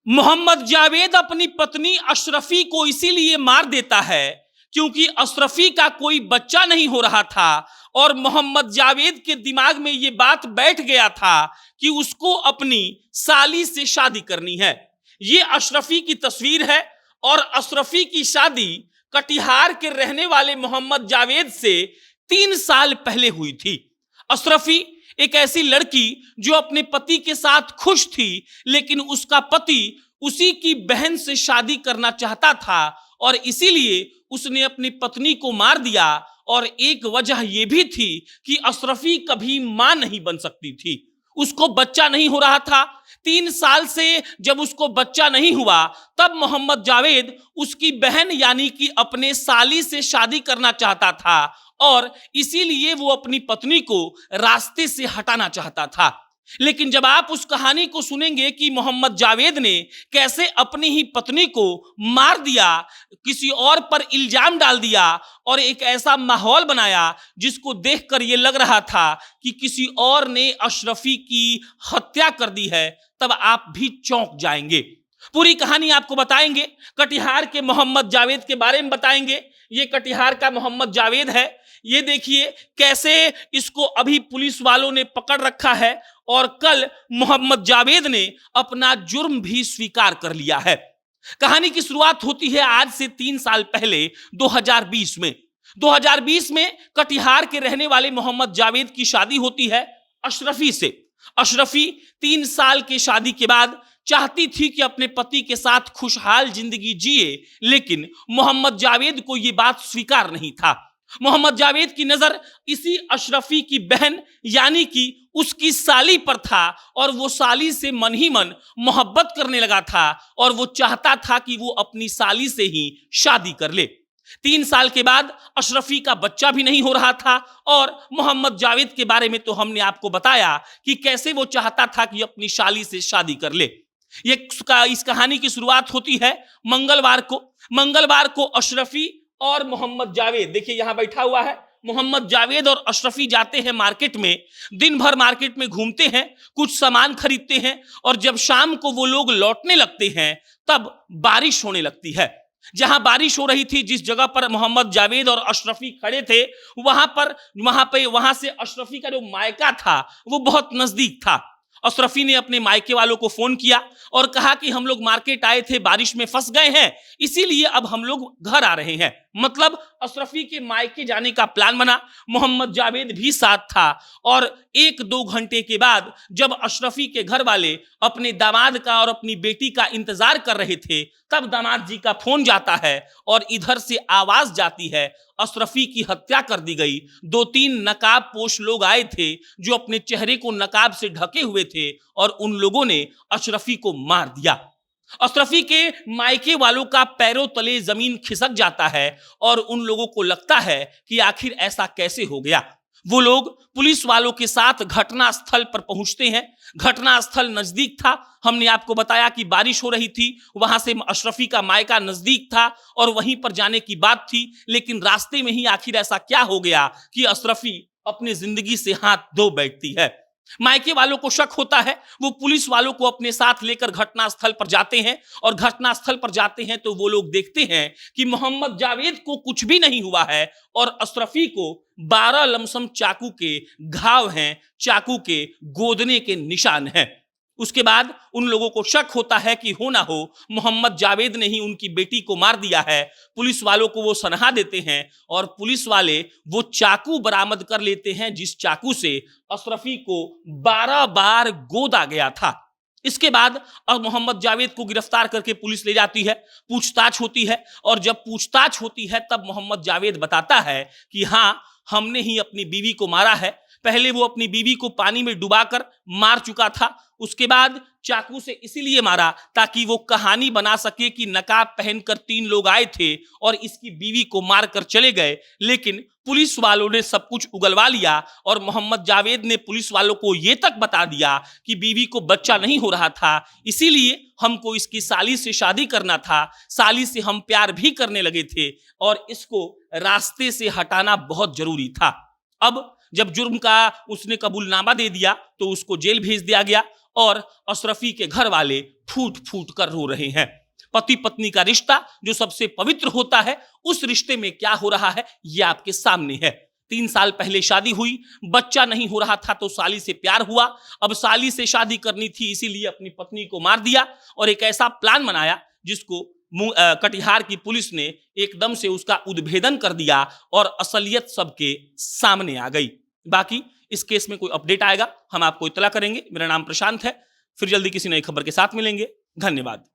मोहम्मद जावेद अपनी पत्नी अशरफी को इसीलिए मार देता है क्योंकि अशरफी का कोई बच्चा नहीं हो रहा था और मोहम्मद जावेद के दिमाग में यह बात बैठ गया था कि उसको अपनी साली से शादी करनी है। यह अशरफी की तस्वीर है और अशरफी की शादी कटिहार के रहने वाले मोहम्मद जावेद से 3 साल पहले हुई थी। अशरफी एक ऐसी लड़की जो अपने पति के साथ खुश थी, लेकिन उसका पति उसी की बहन से शादी करना चाहता था और इसीलिए उसने अपनी पत्नी को मार दिया। और एक वजह यह भी थी कि अशरफी कभी मां नहीं बन सकती थी, उसको बच्चा नहीं हो रहा था। 3 साल से जब उसको बच्चा नहीं हुआ तब मोहम्मद जावेद उसकी बहन यानी कि अपने साली से शादी करना चाहता था और इसीलिए वो अपनी पत्नी को रास्ते से हटाना चाहता था। लेकिन जब आप उस कहानी को सुनेंगे कि मोहम्मद जावेद ने कैसे अपनी ही पत्नी को मार दिया, किसी और पर इल्जाम डाल दिया और एक ऐसा माहौल बनाया जिसको देखकर यह लग रहा था कि किसी और ने अशरफी की हत्या कर दी है, तब आप भी चौंक जाएंगे। पूरी कहानी आपको बताएंगे, कटिहार के मोहम्मद जावेद के बारे में बताएंगे। ये कटिहार का मोहम्मद जावेद है। ये देखिए कैसे इसको अभी पुलिस वालों ने पकड़ रखा है और कल मोहम्मद जावेद ने अपना जुर्म भी स्वीकार कर लिया है। कहानी की शुरुआत होती है आज से 3 साल पहले 2020 में। 2020 में कटिहार के रहने वाले मोहम्मद जावेद की शादी होती है अशरफी से। अशरफी 3 साल की शादी के बाद चाहती थी कि अपने पति के साथ खुशहाल जिंदगी जिए, लेकिन मोहम्मद जावेद को यह बात स्वीकार नहीं था। मोहम्मद जावेद की नजर इसी अशरफी की बहन यानी कि उसकी साली पर था और वो साली से मन ही मन मोहब्बत करने लगा था और वो चाहता था कि वो अपनी साली से ही शादी कर ले। 3 साल के बाद अशरफी का बच्चा भी नहीं हो रहा था और मोहम्मद जावेद के बारे में तो हमने आपको बताया कि कैसे वो चाहता था कि अपनी साली से शादी कर ले। इस कहानी की शुरुआत होती है मंगलवार को अशरफी और मोहम्मद जावेद, देखिए यहां बैठा हुआ है, मोहम्मद जावेद और अशरफी जाते हैं मार्केट में। दिन भर मार्केट में घूमते हैं, कुछ सामान खरीदते हैं और जब शाम को वो लोग लौटने लगते हैं तब बारिश होने लगती है। जहां बारिश हो रही थी, जिस जगह पर मोहम्मद जावेद और अशरफी खड़े थे, वहां से अशरफी का जो मायका था वो बहुत नजदीक था। अशरफी ने अपने मायके वालों को फोन किया और कहा कि हम लोग मार्केट आए थे, बारिश में फंस गए हैं, इसीलिए अब हम लोग घर आ रहे हैं। मतलब अशरफी के मायके जाने का प्लान बना। मोहम्मद जावेद भी साथ था और 1-2 घंटे के बाद जब अशरफी के घर वाले अपने दामाद का और अपनी बेटी का इंतजार कर रहे थे, तब दामाद जी का फोन जाता है और इधर से आवाज जाती है, अशरफी की हत्या कर दी गई। 2-3 नकाब पोश लोग आए थे जो अपने चेहरे को नकाब से ढके हुए थे और उन लोगों ने अशरफी को मार दिया। अशरफी के मायके वालों का पैरों तले जमीन खिसक जाता है और उन लोगों को लगता है कि आखिर ऐसा कैसे हो गया। वो लोग पुलिस वालों के साथ घटना स्थल पर पहुंचते हैं। घटना स्थल नजदीक था, हमने आपको बताया कि बारिश हो रही थी, वहां से अशरफी का मायका नजदीक था और वहीं पर जाने की बात थी, लेकिन रास्ते में ही आखिर ऐसा क्या हो गया कि अशरफी अपनी जिंदगी से हाथ धो बैठती है। मायके वालों को शक होता है, वो पुलिस वालों को अपने साथ लेकर घटनास्थल पर जाते हैं और घटनास्थल पर जाते हैं तो वो लोग देखते हैं कि मोहम्मद जावेद को कुछ भी नहीं हुआ है और अशरफी को 12 लमसम चाकू के घाव हैं, चाकू के गोदने के निशान हैं। उसके बाद उन लोगों को शक होता है कि हो ना हो मोहम्मद जावेद ने ही उनकी बेटी को मार दिया है। पुलिस वालों को वो सनहा देते हैं और पुलिस वाले वो चाकू बरामद कर लेते हैं जिस चाकू से अशरफी को 12 बार गोदा गया था। इसके बाद अब मोहम्मद जावेद को गिरफ्तार करके पुलिस ले जाती है, पूछताछ होती है और जब पूछताछ होती है तब मोहम्मद जावेद बताता है कि हाँ, हमने ही अपनी बीवी को मारा है। पहले वो अपनी बीवी को पानी में डुबाकर मार चुका था, उसके बाद चाकू से इसीलिए मारा ताकि वो कहानी बना सके कि नकाब पहनकर 3 लोग आए थे और इसकी बीवी को मारकर चले गए। लेकिन पुलिस वालों ने सब कुछ उगलवा लिया और मोहम्मद जावेद ने पुलिस वालों को ये तक बता दिया कि बीवी को बच्चा नहीं हो रहा था, इसीलिए हमको इसकी साली से शादी करना था, साली से हम प्यार भी करने लगे थे और इसको रास्ते से हटाना बहुत जरूरी था। अब जब जुर्म का उसने कबूलनामा दे दिया तो उसको जेल भेज दिया गया और अशरफी के घर वाले फूट फूट कर रो रहे हैं। पति पत्नी का रिश्ता जो सबसे पवित्र होता है, उस रिश्ते में क्या हो रहा है ये आपके सामने है। 3 साल पहले शादी हुई, बच्चा नहीं हो रहा था तो साली से प्यार हुआ, अब साली से शादी करनी थी इसीलिए अपनी पत्नी को मार दिया और एक ऐसा प्लान बनाया जिसको कटिहार की पुलिस ने एकदम से उसका उद्भेदन कर दिया और असलियत सबके सामने आ गई। बाकी इस केस में कोई अपडेट आएगा हम आपको इत्तला करेंगे। मेरा नाम प्रशांत है, फिर जल्दी किसी नई खबर के साथ मिलेंगे। धन्यवाद।